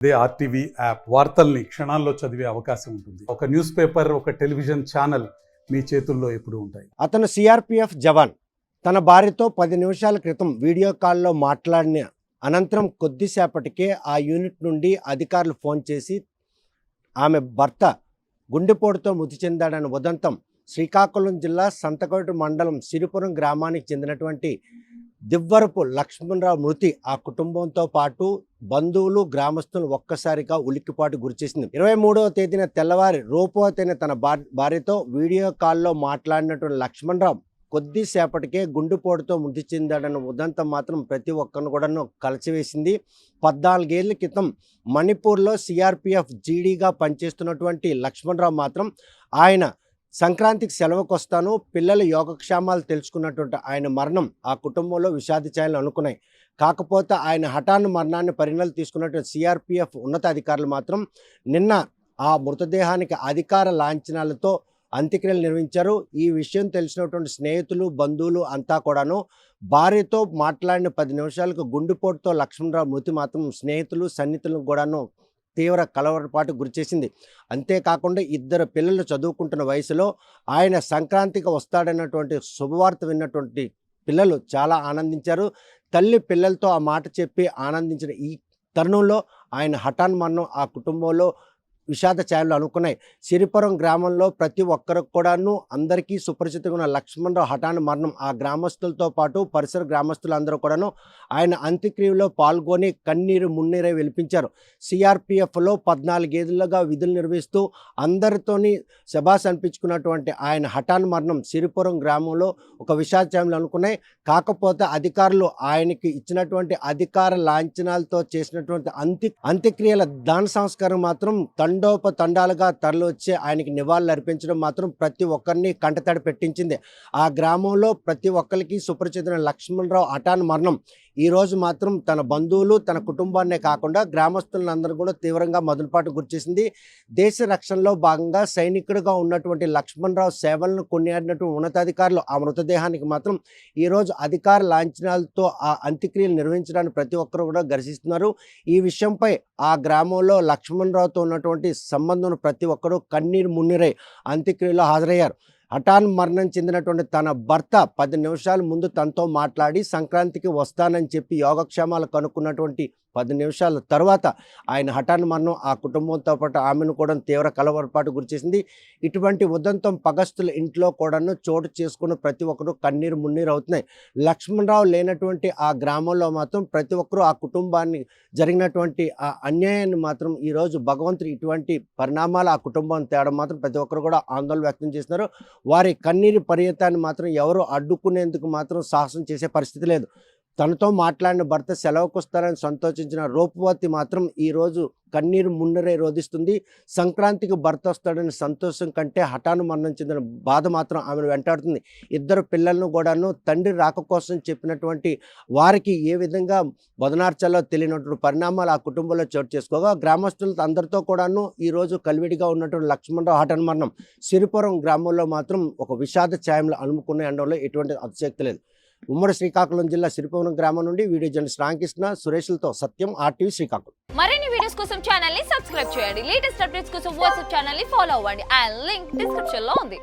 ఇదే RTV app వార్తల్ని క్షణాల్లో చదివే అవకాశం ఉంటుంది. ఒక న్యూస్ పేపర్, ఒక టెలివిజన్ ఛానల్ మీ చేతుల్లో ఎప్పుడూ ఉంటాయి. అతను సిఆర్పిఎఫ్ జవాన్. తన భార్యతో 10 నిమిషాల క్రితం వీడియో కాల్లో మాట్లాడిన అనంతరం కొద్దిసేపటికే ఆ యూనిట్ నుండి అధికారులు ఫోన్ చేసి ఆమె భర్త గుండెపోటుతో మృతి చెందాడని ఉదంతం శ్రీకాకుళం జిల్లా సంతకోట మండలం సిరిపురం గ్రామానికి చెందినటువంటి దివ్వరపు లక్ష్మణరావు మృతి ఆ కుటుంబంతో పాటు బంధువులు గ్రామస్తులు ఒక్కసారిగా ఉలిక్కిపాటు గురిచేసింది. 23వ తేదీన తెల్లవారి రూపవతైన తన భార్యతో వీడియో కాల్లో మాట్లాడినటువంటి లక్ష్మణరావు కొద్దిసేపటికే గుండెపోటుతో మృతి చెందాడన్న ఉదంతం మాత్రం ప్రతి ఒక్కరిని కూడా కలిసివేసింది. 14 ఏళ్ల క్రితం మణిపూర్లో సిఆర్పిఎఫ్ జీడీగా పనిచేస్తున్నటువంటి లక్ష్మణరావు మాత్రం ఆయన సంక్రాంతికి సెలవుకు వస్తాను, పిల్లల యోగక్షేమాలు తెలుసుకున్నటువంటి ఆయన మరణం ఆ కుటుంబంలో విషాద ఛాయలు అనుకున్నాయి. కాకపోతే ఆయన హఠాన్ మరణాన్ని పరిగణనలు తీసుకున్నటువంటి సిఆర్పిఎఫ్ ఉన్నతాధికారులు మాత్రం నిన్న ఆ మృతదేహానికి అధికార లాంఛనాలతో అంత్యక్రియలు నిర్వహించారు. ఈ విషయం తెలిసినటువంటి స్నేహితులు బంధువులు అంతా కూడాను భార్యతో మాట్లాడిన 10 నిమిషాలకు గుండెపోటుతో లక్ష్మణరావు మృతి మాత్రం స్నేహితులు సన్నిహితులను కూడాను తీవ్ర కలవరపాటు గురిచేసింది. అంతేకాకుండా 2 పిల్లలు చదువుకుంటున్న వయసులో ఆయన సంక్రాంతికి వస్తాడన్నటువంటి శుభవార్త విన్నటువంటి పిల్లలు చాలా ఆనందించారు. తల్లి పిల్లలతో ఆ మాట చెప్పి ఆనందించిన ఈ తరుణంలో ఆయన హఠాన్ మరణం ఆ కుటుంబంలో విషాద ఛాయలు అనుకున్నాయి. సిరిపురం గ్రామంలో ప్రతి ఒక్కరికి కూడాను అందరికీ సుపరిచితంగా ఉన్న లక్ష్మణరావు హఠాన్ మరణం ఆ గ్రామస్తులతో పాటు పరిసర గ్రామస్తులందరూ కూడాను ఆయన అంత్యక్రియలో పాల్గొని కన్నీరు మున్నీరై వెలిపించారు. సిఆర్పిఎఫ్లో 14 ఏళ్లుగా విధులు నిర్వహిస్తూ అందరితోని శభాస్ అనిపించుకున్నటువంటి ఆయన హఠాన్ మరణం సిరిపురం గ్రామంలో ఒక విషాద ఛాయలు అనుకున్నాయి. కాకపోతే అధికారులు ఆయనకి ఇచ్చినటువంటి అధికార లాంఛనాలతో చేసినటువంటి అంత్యక్రియల దాన సంస్కారం మాత్రం తండోపతండాలుగా తరలివచ్చి ఆయనకి నివాళులు అర్పించడం మాత్రం ప్రతి ఒక్కరిని కంటతడి పెట్టించింది. ఆ గ్రామంలో ప్రతి ఒక్కరికి సుపరిచితమైన లక్ష్మణరావు హఠాన్ మరణం ఈరోజు మాత్రం తన బంధువులు తన కుటుంబాన్నే కాకుండా గ్రామస్తులందరూ కూడా తీవ్రంగా మదనపాటు గురిచేసింది. దేశ రక్షణలో భాగంగా సైనికుడిగా ఉన్నటువంటి లక్ష్మణరావు సేవలను కొనియాడినటువంటి ఉన్నతాధికారులు ఆ మృతదేహానికి మాత్రం ఈరోజు అధికార లాంఛనాలతో ఆ అంత్యక్రియలు నిర్వహించడానికి ప్రతి ఒక్కరు కూడా దర్శిస్తున్నారు. ఈ విషయంపై ఆ గ్రామంలో లక్ష్మణరావుతో ఉన్నటువంటి సంబంధం ప్రతి ఒక్కరూ కన్నీరు మున్నీరై అంత్యక్రియలో హాజరయ్యారు. హఠాన్ మరణం చెందినటువంటి తన భర్త 10 నిమిషాల ముందు తనతో మాట్లాడి సంక్రాంతికి వస్తానని చెప్పి యోగక్షేమాలు కనుక్కున్నటువంటి 10 నిమిషాల తర్వాత ఆయన హఠాన్ మరణం ఆ కుటుంబంతో పాటు ఆమెను కూడా తీవ్ర కలవరపాటు గురిచేసింది. ఇటువంటి ఉదంతం పగస్తుల ఇంట్లో కూడాను చోటు చేసుకున్న ప్రతి ఒక్కరు కన్నీరు మున్నీరు అవుతున్నాయి. లక్ష్మణరావు లేనటువంటి ఆ గ్రామంలో మాత్రం ప్రతి ఒక్కరూ ఆ కుటుంబాన్ని జరిగినటువంటి ఆ అన్యాయాన్ని మాత్రం ఈరోజు భగవంతుడు ఇటువంటి పరిణామాలు ఆ కుటుంబం తేవడం మాత్రం ప్రతి ఒక్కరు కూడా ఆందోళన వ్యక్తం చేస్తున్నారు. వారి కన్నీరు పర్యతాన్ని మాత్రం ఎవరు అడ్డుకునేందుకు మాత్రం సాహసం చేసే పరిస్థితి లేదు. తనతో మాట్లాడిన భర్త సెలవుకు వస్తారని సంతోషించిన రూపవతి మాత్రం ఈరోజు కన్నీరు మున్నరే రోధిస్తుంది. సంక్రాంతికి భర్త వస్తాడని సంతోషం కంటే హఠాను మరణం చెందిన బాధ మాత్రం ఆమెను వెంటాడుతుంది. 2 పిల్లలను కూడాను తండ్రి రాక కోసం చెప్పినటువంటి వారికి ఏ విధంగా బదనార్చాలో తెలియనటువంటి పరిణామాలు ఆ కుటుంబంలో చోటు చేసుకోగా గ్రామస్తులు అందరితో కూడాను ఈరోజు కలివిడిగా ఉన్నటువంటి లక్ష్మణరావు హఠాన్ మరణం సిరిపురం గ్రామంలో మాత్రం ఒక విషాద ఛాయలు అలుముకునే అనడంలో ఎటువంటి అతిశక్తి లేదు. ఉమ్మడి శ్రీకాకుళం జిల్లా సిరిపురం గ్రామం నుండి వీడియో జర్నలిస్ట్ రామకృష్ణ సురేష్లతో సత్యం, ఆర్టీవీ శ్రీకాకుళం. మరిన్ని వీడియోస్ కోసం ఛానల్ ని సబ్స్క్రైబ్ చేయండి. లేటెస్ట్ అప్డేట్స్ కోసం వాట్సాప్ ఛానల్ ని ఫాలో అవ్వండి. ఆ లింక్ డిస్క్రిప్షన్ లో ఉంది.